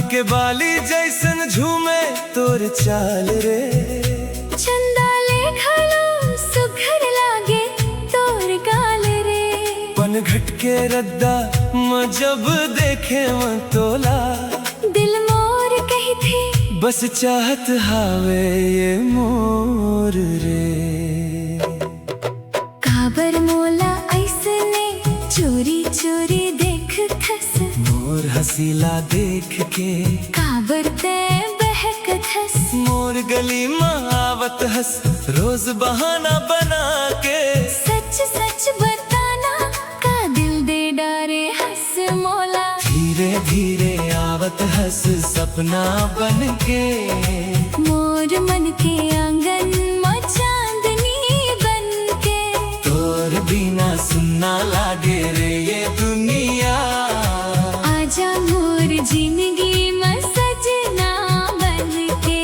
के बाली जैसन झूमे तोर चाल रे। चंदा ले खलो सुघर लागे तोर गाल रे। पन घट के रद्दा म जब देखे म तोला, दिल मोर कही थी बस चाहत हावे ये मोर रे। काबर मोला ऐसने चोरी चोरी देख थस, मोर हसीला देख के काबर ते बहक थस। मोर गली में आवत हस रोज बहाना बना के, सच सच बताना का दिल दे डारे हंस मोला। धीरे धीरे आवत हस सपना बन के, मोर मन के आंगन में चांदनी बन के। तोर बिना सुनना लागे रे ये दुनिया, आजा मोर जिंदगी में सजना बन के।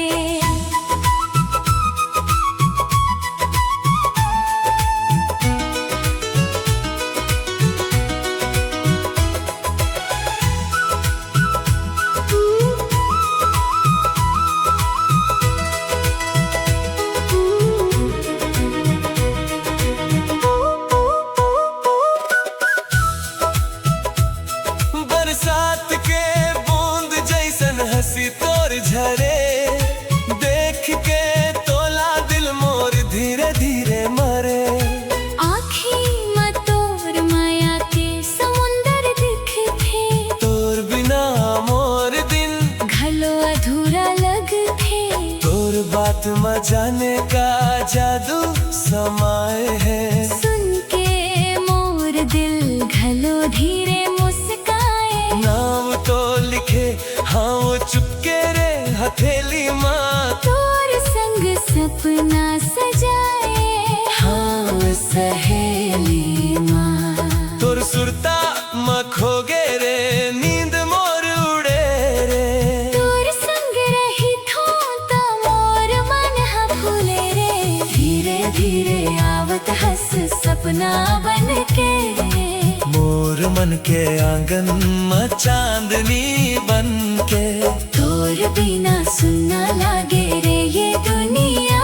बरसात के बूंद जैसन हंसी तोर झरे, देख के तोला दिल मोर धीरे धीरे मरे। आँखी में तोर माया के समुंदर दिखथे, तोर बिना मोर दिन घलो अधूरा लगथे। तोर बात में जाने का जादू समाए है। सुन के मोर दिल घलो धीरे मुस्काए। नाम तो लिखे हाँ वो चुपके रे हथेली माँ, तोर संग सपना सजाए हाँ सहेली माँ। तोर सुरता में खो गे रे नींद मोर उड़े रे। तोर संग रही थो तो मोर मन हा फूले रे। धीरे धीरे आवत हस सपना बन के, मोर मन के आंगन में चांदनी बन के। तोर बिना सुनना लागे रे ये दुनिया,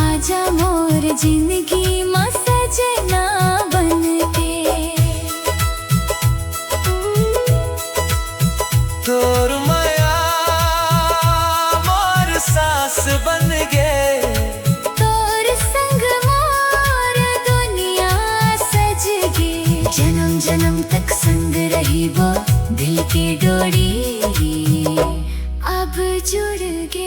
आजा मोर जिंदगी में सजना बन के। तोर माया मोर सास बन गे, तोर संग मोर दुनिया सज गे। जन्म जन्म तक संग रही वो दिल की डोरी अब जुड़ गे।